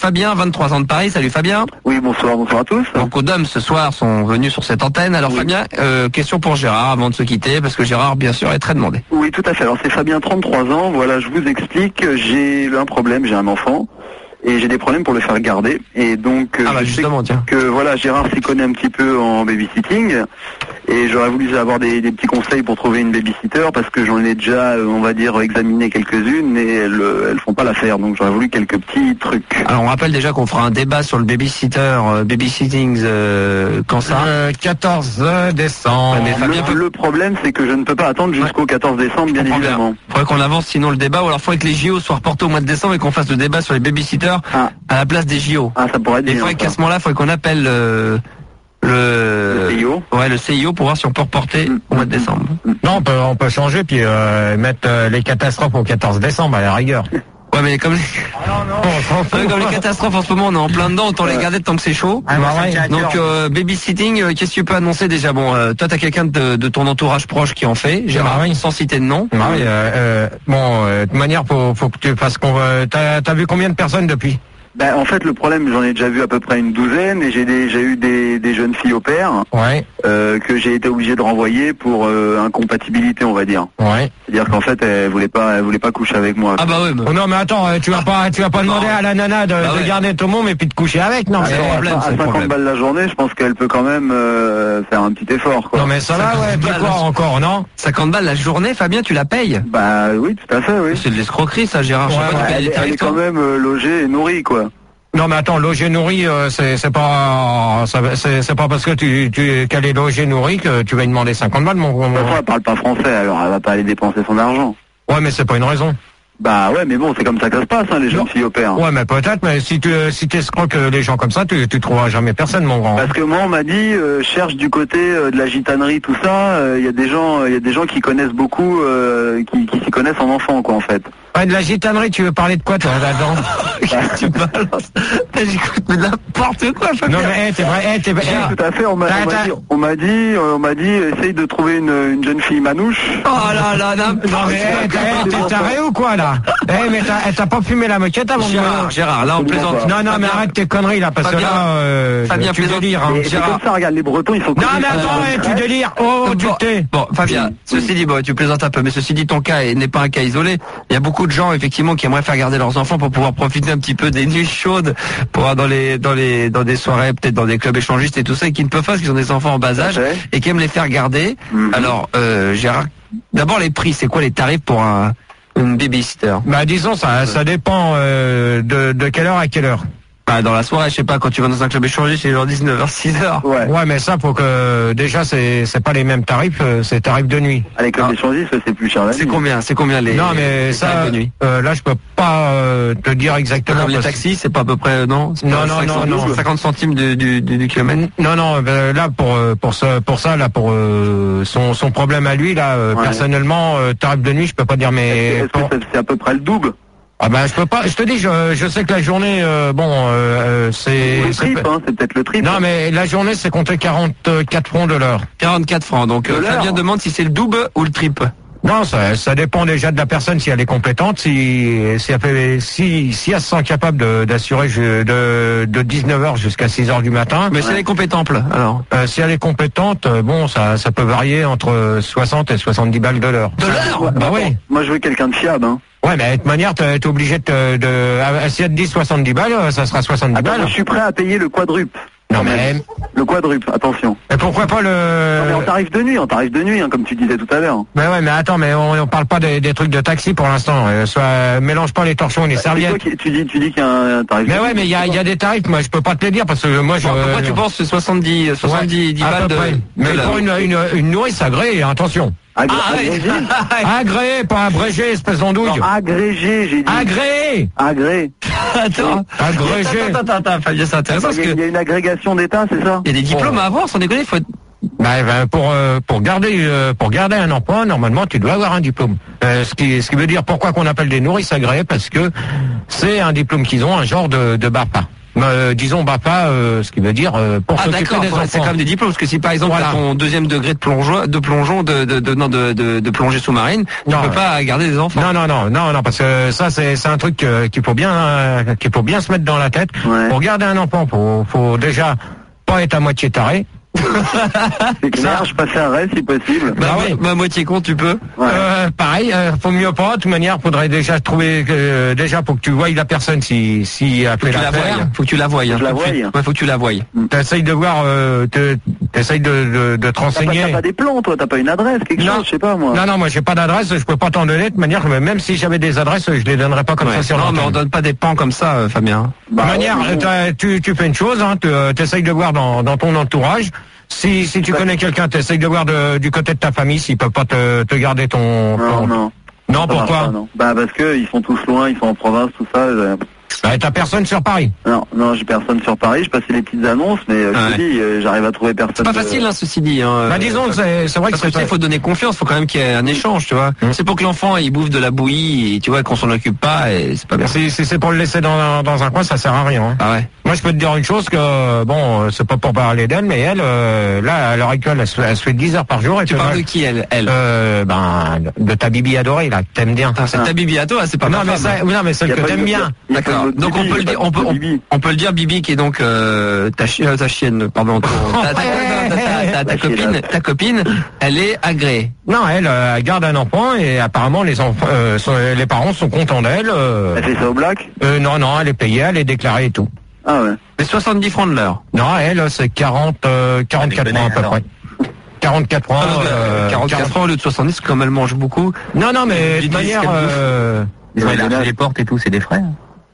Fabien, 23 ans de Paris. Salut Fabien. Oui, bonsoir à tous. Donc Odom ce soir sont venus sur cette antenne. Alors Fabien, question pour Gérard avant de se quitter, parce que Gérard bien sûr est très demandé. Oui, tout à fait. Alors c'est Fabien, 33 ans. Voilà, je vous explique. J'ai un problème, j'ai un enfant. Et j'ai des problèmes pour le faire garder. Et donc, justement, tiens. Que voilà, Gérard s'y connaît un petit peu en babysitting. Et j'aurais voulu avoir des petits conseils pour trouver une babysitter parce que j'en ai déjà, on va dire, examiné quelques-unes et elles font pas l'affaire. Donc j'aurais voulu quelques petits trucs. Alors on rappelle déjà qu'on fera un débat sur le babysitting, quand ça 14 décembre. Mais Fabien Le problème, c'est que je ne peux pas attendre jusqu'au 14 décembre, bien évidemment. Faudrait qu'on avance sinon le débat, ou alors faudrait que les JO soient reportés au mois de décembre et qu'on fasse le débat sur les babysitters à la place des JO. Ah, ça pourrait être bien. Il faudrait qu'à ce moment-là, il faudrait qu'on appelle le CIO. Ouais, le CIO pour voir si on peut reporter au mois de décembre. Non, on peut changer puis mettre les catastrophes au 14 décembre à la rigueur. Ouais, mais comme comme les catastrophes en ce moment, on est en plein dedans, autant les garder tant que c'est chaud. Donc babysitting, qu'est-ce que tu peux annoncer déjà? Bon, toi t'as quelqu'un de ton entourage proche qui en fait, Gérard, sans citer de nom. De toute manière, faut que tu fasses t'as vu combien de personnes depuis? Ben, en fait, le problème, j'en ai déjà vu à peu près une douzaine et j'ai déjà eu des jeunes filles au pair que j'ai été obligé de renvoyer pour incompatibilité, on va dire. Ouais. C'est-à-dire qu'en fait, elle voulait pas coucher avec moi. Ah bah oui. Oh non, mais attends, tu vas pas demander à la nana de garder tout le monde et puis de coucher avec, non? À 50 balles la journée, je pense qu'elle peut quand même faire un petit effort, quoi. Non, mais ça va, puis quoi encore, non? 50 balles la journée, Fabien, tu la payes? Bah oui, tout à fait, oui. C'est de l'escroquerie, ça, Gérard. Elle est quand même logée et nourrie, quoi. Non, mais attends, logé nourri, c'est pas parce que qu'elle est logée nourrie que tu vas lui demander 50 balles, mon. De toute façon, elle parle pas français, alors elle va pas aller dépenser son argent. Ouais, mais c'est pas une raison. Bah ouais, mais bon, c'est comme ça que ça se passe, les jeunes filles au pair. Ouais, mais peut-être, mais si t'escroques les gens comme ça, tu trouveras jamais personne, mon grand. Parce que moi, on m'a dit, cherche du côté de la gitanerie, tout ça. Il y a des gens qui connaissent beaucoup, qui s'y connaissent en enfant, quoi, en fait. Ouais, de la gitanerie, tu veux parler de quoi, toi, là-dedans? Tu balances. J'écoute n'importe quoi, Fabien. Non, mais t'es vrai. Tout à fait, on m'a dit, essaye de trouver une jeune fille manouche. Oh là là, n'importe quoi. Non, mais t'es taré ou quoi, là? Mais t'as pas fumé la moquette avant Gérard, là, on plaisante. Non, mais arrête tes conneries, là, parce que là, Fabien, tu délires, hein. C'est comme ça, regarde, les Bretons, ils sont... Non, mais attends, tu délires. Oh, tu t'es. Bon, Fabien, ceci dit, tu plaisantes un peu, mais ceci dit, ton cas n'est pas un cas isolé. Il y a beaucoup de gens, effectivement, qui aimeraient faire garder leurs enfants pour pouvoir profiter un petit peu des nuits chaudes, pour avoir dans des soirées, peut-être dans des clubs échangistes et tout ça, et qui ne peuvent pas parce qu'ils ont des enfants en bas âge, et qui aiment les faire garder. Alors, Gérard, d'abord les prix, c'est quoi les tarifs pour une babysitter? Bah, disons, ça dépend, de quelle heure à quelle heure. Dans la soirée, je sais pas, quand tu vas dans un club échangiste, c'est genre 19h, 6h. Ouais, mais ça, faut que, déjà, c'est pas les mêmes tarifs, c'est tarifs de nuit. Les clubs échangistes, c'est plus cher la nuit. C'est combien les Non, mais les ça, tarifs de nuit? là, je peux pas te dire exactement. Les taxis, c'est pas à peu près, non? Non. 50 centimes du kilomètre? Non, là, pour ça, là, pour son problème à lui, là, personnellement, tarif de nuit, je peux pas dire, mais... Est-ce que c'est à peu près le double? Ah ben je peux pas, je te dis, je sais que la journée, c'est... Le trip, c'est peut-être le trip. Non, mais la journée, c'est compté 44 francs de l'heure. 44 francs, donc Fabien demande si c'est le double ou le triple. Non, ça dépend déjà de la personne, si elle est compétente, si elle se sent capable d'assurer de 19h jusqu'à 6h du matin. Mais si elle est compétente, alors si elle est compétente, ça peut varier entre 60 et 70 balles de l'heure. De l'heure? Bah oui. Moi, je veux quelqu'un de fiable, Ouais, mais de toute manière, t'es obligé si elle te dit 70 balles, ça sera 70 balles. Je suis prêt à payer le quadruple. Non, mais... Le quadruple, attention. Mais pourquoi pas Non, mais en tarif de nuit, comme tu disais tout à l'heure. Mais ouais, mais attends, mais on parle pas des trucs de taxi pour l'instant. Mélange pas les torchons et les serviettes. Tu dis qu'il y a un tarif. Mais ouais, mais il y a des tarifs, moi je peux pas te les dire parce que moi pourquoi tu penses 70 balles de... Mais pour une nourrice agréée, attention. Agréé, pas abrégé, espèce d'andouille. Non, agrégé, j'ai dit. Agréé. Attends. Agrégé. Attends, Fabien, c'est intéressant parce que... Il y a une agrégation d'État, c'est ça? Il y a des diplômes à avoir, sans déconner, faut être... Pour garder un emploi, normalement, tu dois avoir un diplôme. Ce qui veut dire pourquoi qu'on appelle des nourrices agréées, parce que c'est un diplôme qu'ils ont, un genre de BAPA. disons BAPA, ce qui veut dire pour s'occuper des enfants. C'est quand même des diplômes, parce que si par exemple t'as ton deuxième degré de plongée sous-marine, tu peux pas garder des enfants. Non, parce que ça c'est un truc qu'il faut bien se mettre dans la tête. Ouais. Pour garder un enfant, faut déjà pas être à moitié taré. C'est clair, je passais un rêve si possible. Bah oui, moitié con, tu peux. Ouais. Pareil, faut mieux pas. De toute manière, faudrait déjà trouver déjà pour que tu voies la personne si a fait l'affaire. Faut que tu la voies. Je la voie. Ouais, faut que tu la voies. T'essayes de voir, t'essayes de te renseigner. T'as pas des plans, toi, t'as pas une adresse, quelque chose, je sais pas moi. Non, moi j'ai pas d'adresse, je peux pas t'en donner. De manière, même si j'avais des adresses, je les donnerais pas comme ça sur l'antenne. Non, mais on donne pas des pans comme ça, Fabien. De manière, tu fais une chose, t'essayes de voir dans ton entourage. Si tu connais quelqu'un, t'essayes de voir du côté de ta famille s'ils peuvent pas te garder ton. Non, pourquoi? Non. Bah parce que ils sont tous loin, ils sont en province, tout ça. T'as personne sur Paris? Non, j'ai personne sur Paris. Je passais les petites annonces, mais je te dis, j'arrive à trouver personne. C'est pas facile, ceci dit. Disons, c'est vrai que il faut donner confiance. Faut quand même qu'il y ait un échange, tu vois. C'est pour que l'enfant il bouffe de la bouillie, et tu vois qu'on s'en occupe pas, et c'est pas bien. Si c'est pour le laisser dans un coin, ça sert à rien. Hein. Ah ouais. Moi, je peux te dire une chose que c'est pas pour parler d'elle, mais elle, là, à l'heure actuelle, elle se fait 10 heures par jour. Et tu parles de qui elle? De ta bibi adorée, là, que t'aimes bien. C'est ta bibi à toi, c'est pas ma femme. Non, mais celle que t'aimes bien. D'accord. Donc on peut le dire, on peut le dire, Bibi, qui est donc ta chienne, pardon, ta copine, elle est agréée. Non, elle garde un enfant et apparemment les parents sont contents d'elle. Elle fait ça au black? Non, elle est payée, elle est déclarée et tout. Ah ouais. C'est 70 francs de l'heure. Non, elle c'est 44 francs à peu près. 44 francs. 44 francs au lieu de 70, comme elle mange beaucoup. Non, mais de manière. Ils ont élargi les portes et tout, c'est des frais.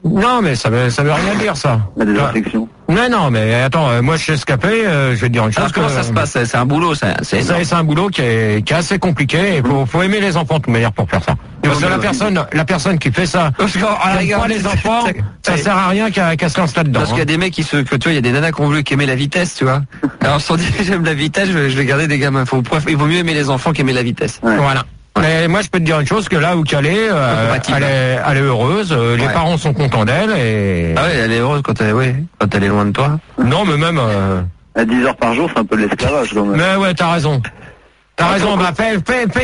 Non, mais ça veut rien dire, ça. Il y a des infections. Non, mais attends, moi je suis escapé, je vais te dire une chose. Comment ça se passe? C'est un boulot, c'est un boulot qui est assez compliqué, et faut aimer les enfants de toute manière pour faire ça. Parce que la personne qui fait ça, qui aime pas les enfants, ça sert à rien qu'à se lancer là-dedans. Parce qu'il y a des mecs tu vois, il y a des nanas qui ont voulu aimer la vitesse, tu vois. Alors, on se dit, j'aime la vitesse, je vais garder des gamins. Il vaut mieux aimer les enfants qu'aimer la vitesse. Ouais. Voilà. Mais moi, je peux te dire une chose, que là où qu'elle est, elle est heureuse, les parents sont contents d'elle et... Ah oui, elle est heureuse quand elle est loin de toi. Non, mais même... À 10 heures par jour, c'est un peu de l'esclavage, quand même. Mais ouais, t'as raison. T'as raison, fais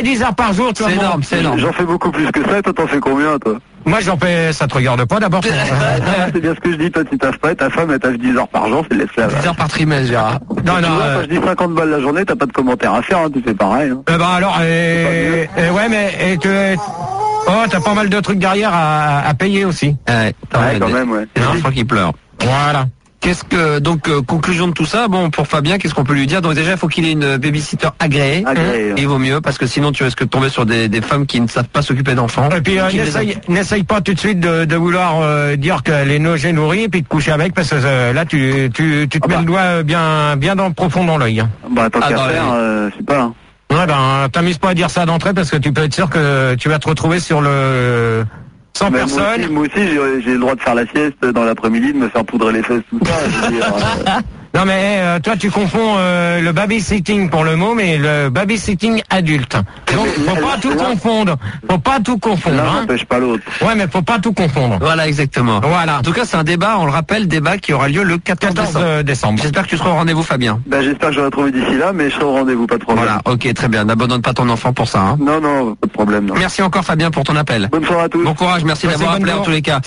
10 heures par jour, tu vois. C'est énorme. J'en fais beaucoup plus que ça, et toi t'en fais combien, toi? Moi j'en fais, ça te regarde pas d'abord. C'est bien ce que je dis, toi tu taffes pas, et ta femme elle taffe 10 heures par jour, c'est de l'esclavage. 10 heures par trimestre, Gérard. Non, quand je dis 50 balles la journée, t'as pas de commentaires à faire, tu fais pareil. Alors, ouais, mais t'as pas mal de trucs derrière à payer aussi. Ouais, quand même, ouais. Des enfants qui pleurent. Voilà. Conclusion de tout ça, pour Fabien, qu'est-ce qu'on peut lui dire? Donc déjà, il faut qu'il ait une babysitter agréée. Il vaut mieux, parce que sinon tu risques de tomber sur des femmes qui ne savent pas s'occuper d'enfants. Et puis n'essaye pas tout de suite de vouloir dire qu'elle est nourrie et puis de coucher avec, parce que là tu te mets le doigt bien profond dans l'œil. Bah tant qu'à faire, je sais pas. Ouais, t'amuses pas à dire ça d'entrée, parce que tu peux être sûr que tu vas te retrouver sur le... Sans personne. Moi aussi j'ai le droit de faire la sieste dans l'après-midi, de me faire poudrer les fesses, tout ça. Non mais toi tu confonds le babysitting pour le mot, mais le babysitting adulte. Donc faut pas tout confondre. L'un n'empêche pas l'autre. Ouais, mais faut pas tout confondre. Voilà, exactement. Voilà. En tout cas, c'est un débat, on le rappelle, débat qui aura lieu le 14 décembre. J'espère que tu seras au rendez-vous, Fabien. J'espère que j'aurai trouvé d'ici là, mais je serai au rendez-vous, pas de problème. Voilà, ok, très bien. N'abandonne pas ton enfant pour ça. Hein. Non, pas de problème. Non. Merci encore, Fabien, pour ton appel. Bonne soirée à tous. Bon courage, merci d'avoir appelé en tous les cas.